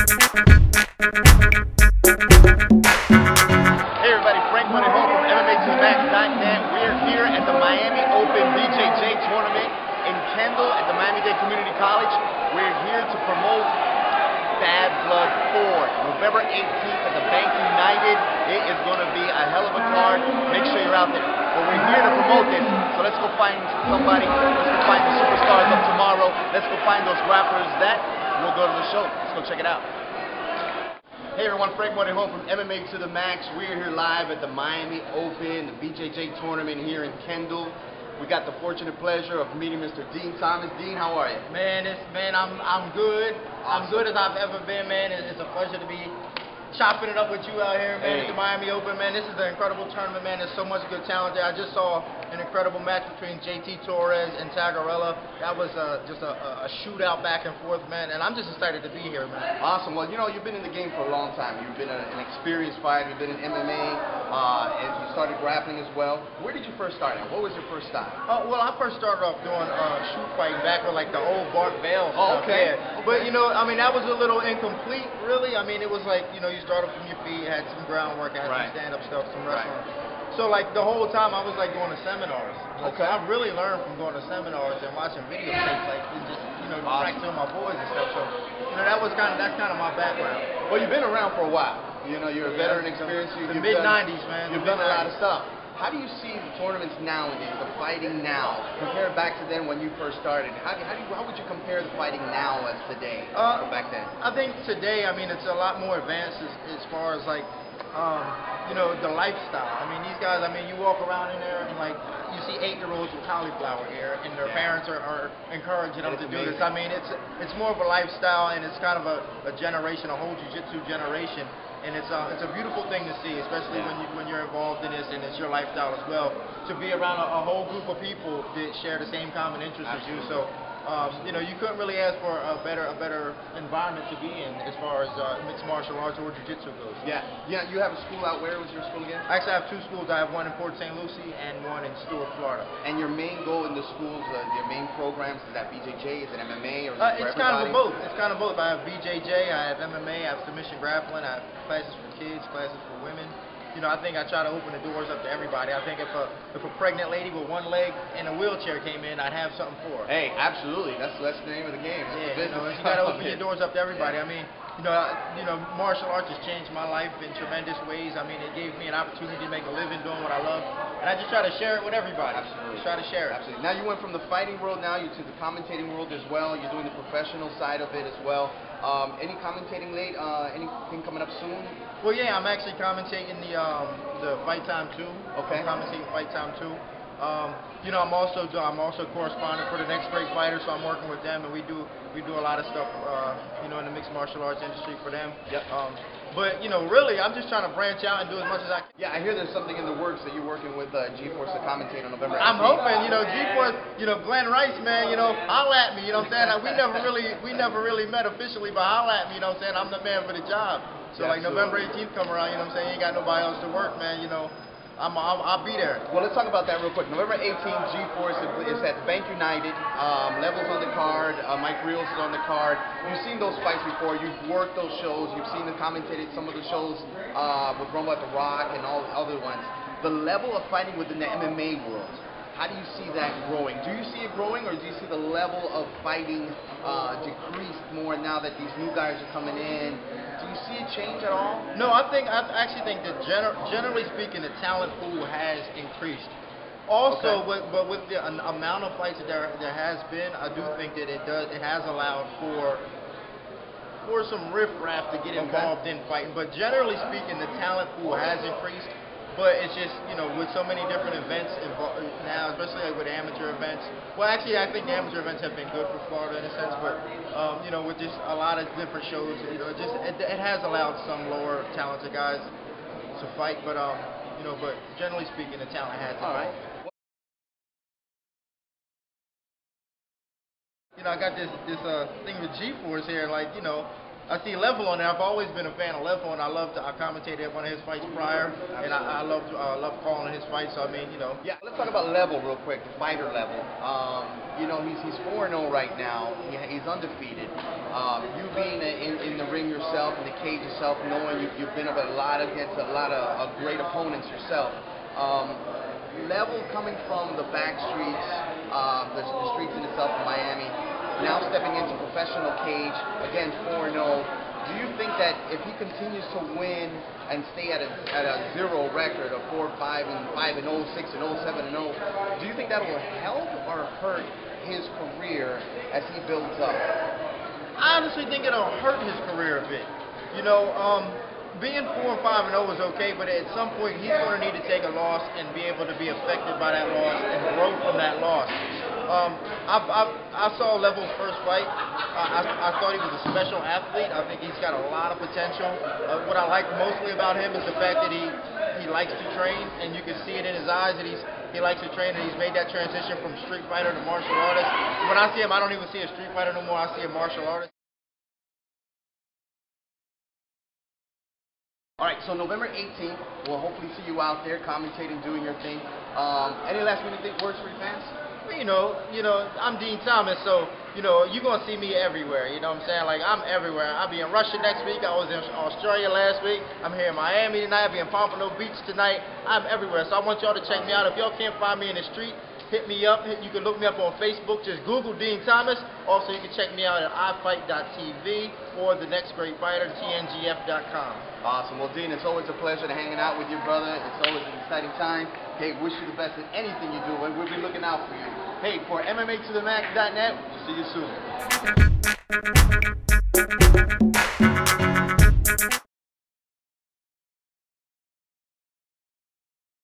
Hey everybody, Frank Morejon from MMAtothemax.net. We're here at the Miami Open BJJ tournament in Kendall at the Miami-Dade Community College. We're here to promote Bad Blood 4, November 18th at the Bank United. It is going to be a hell of a card. Make sure you're out there. But we're here to promote this, so let's go find somebody. Let's go find the superstars of tomorrow. Let's go find those grapplers that will go to the show. Let's go check it out. Hey everyone, Frank Morejon from MMA to the Max. We're here live at the Miami Open, the BJJ tournament here in Kendall. We got the fortunate pleasure of meeting Mr. Dean Thomas. Dean, how are you? Man, I'm good. Awesome. I'm good as I've ever been, man. It's a pleasure to be chopping it up with you out here, man, at the Miami Open, man. This is an incredible tournament, man. There's so much good talent there. I just saw an incredible match between JT Torres and Tagarella. That was just a shootout back and forth, man, and I'm just excited to be here, man. Awesome. Well, you know, you've been in the game for a long time. You've been an experienced fighter. You've been in MMA, and you started grappling as well. Where did you first start at? What was your first style? Well, I first started off doing shoot fighting back with like the old Bart Bell stuff. Okay. Yeah. But, you know, I mean, that was a little incomplete, really. I mean, it was like, you know, you started from your feet, had some groundwork, had some stand-up stuff, some wrestling. So, like, the whole time I was, like, going to seminars. Okay. So I really learned from going to seminars and watching videotapes, like, and just, you know, practicing with my boys and stuff. So, you know, that's kind of my background. Well, you've been around for a while. You know, you're a veteran experience. The mid-90s, man. You've done a lot of stuff. How do you see the tournaments nowadays, the fighting now, compared back to then when you first started? How would you compare the fighting now as today, back then? I think today, I mean, it's a lot more advanced as far as, like, you know, the lifestyle. I mean, these guys, I mean, you walk around in there and, like, you see 8-year-olds with cauliflower hair, and their parents are encouraging them to do this. I mean, it's more of a lifestyle, and it's kind of a generation, a whole jiu-jitsu generation. And it's a beautiful thing to see, especially when you're involved in this and it's your lifestyle as well. To be around a whole group of people that share the same common interests as you. So, you know, you couldn't really ask for a better environment to be in as far as mixed martial arts or jiu-jitsu goes. Yeah. You have a school out. Where was your school again? Actually, I have two schools. I have one in Port St. Lucie and one in Stuart, Florida. And your main goal in the schools, your main programs, is that BJJ? Is it MMA? Or is it it's kind of both. It's kind of both. I have BJJ, I have MMA, I have submission grappling, I have classes for kids, classes for women. You know, I think I try to open the doors up to everybody. I think if a pregnant lady with one leg in a wheelchair came in, I'd have something for her. Hey, absolutely. That's the name of the game. Yeah, you know, you got to open your doors up to everybody. I mean, you know, martial arts has changed my life in tremendous ways. I mean, it gave me an opportunity to make a living doing what I love, and I just try to share it with everybody. Absolutely. Just try to share it. Absolutely. Now you went from the fighting world, now you're to the commentating world as well. You're doing the professional side of it as well. Any commentating late? Anything coming up soon? Well, yeah, I'm actually commentating the Fight Time 2. Okay. I'm commentating Fight Time 2. You know, I'm also correspondent for the Next Great Fighter, so I'm working with them, and we do a lot of stuff, you know, in the mixed martial arts industry for them. Yep. But you know, really, I'm just trying to branch out and do as much as I can. Yeah, I hear there's something in the works that you're working with G-Force to commentate on November 18th. I'm hoping, you know, G-Force, you know, Glenn Rice, man, you know, holla at me, you know what I'm saying? We never really met officially, but holla at me, you know what I'm saying? I'm the man for the job. So like November 18th come around, you know what I'm saying? You ain't got nobody else to work, man, you know. I'll be there. Well, let's talk about that real quick. November 18th, G-Force is at Bank United. Levels on the card. Mike Reels is on the card. You've seen those fights before. You've worked those shows. You've seen them commentated some of the shows with Rumble at the Rock and all the other ones. The level of fighting within the MMA world, how do you see that growing? Do you see it growing, or do you see the level of fighting decreased more now that these new guys are coming in? Do you see it change at all? No, I actually think that generally speaking, the talent pool has increased. Also, with the amount of fights that there has been, I do think that it has allowed for some riffraff to get involved in fighting. But generally speaking, the talent pool has increased. But it's just, you know, with so many different events now, especially like with amateur events. Well, actually, I think the amateur events have been good for Florida in a sense, but you know, with just a lot of different shows, you know, it has allowed some lower talented guys to fight. But you know, but generally speaking, the talent has evolved. You know, I got this thing with G-Force here, like, you know. I see Level on there. I've always been a fan of Level, and I commentated one of his fights prior, and I love calling his fights. So I mean, you know. Yeah, let's talk about Level real quick, the fighter Level. You know, he's 4-0 right now. He's undefeated. You being in the ring yourself. yourself in the cage yourself, knowing you've been up against a lot of great opponents yourself. Level coming from the back streets, the streets in itself in Miami, now stepping into professional cage, again 4-0. Do you think that if he continues to win and stay at a 0 record of 4-5 and 5-0, 6-0, 7-0, do you think that will help or hurt his career as he builds up? I honestly think it'll hurt his career a bit. You know, being 4-5-0 is okay, but at some point he's going to need to take a loss and be able to be affected by that loss and grow from that loss. I saw Level's first fight. I thought he was a special athlete. I think he's got a lot of potential. What I like mostly about him is the fact that he likes to train, and you can see it in his eyes that he likes to train, and he's made that transition from street fighter to martial artist. When I see him, I don't even see a street fighter no more. I see a martial artist. All right, so November 18th, we'll hopefully see you out there commentating, doing your thing. Any last minute words for your fans? You know, I'm Dean Thomas, so, you're going to see me everywhere, you know what I'm saying? Like, I'm everywhere. I'll be in Russia next week. I was in Australia last week. I'm here in Miami tonight. I'll be in Pompano Beach tonight. I'm everywhere, so I want y'all to check me out. If y'all can't find me in the street, hit me up. You can look me up on Facebook. Just Google Dean Thomas. Also, you can check me out at ifight.tv or The Next Great Fighter, TNGF.com. Awesome. Well, Dean, it's always a pleasure to hanging out with you, brother. It's always an exciting time. Hey, wish you the best in anything you do, and we'll be looking out for you. Hey, for MMA2TheMax.net, we'll see you soon.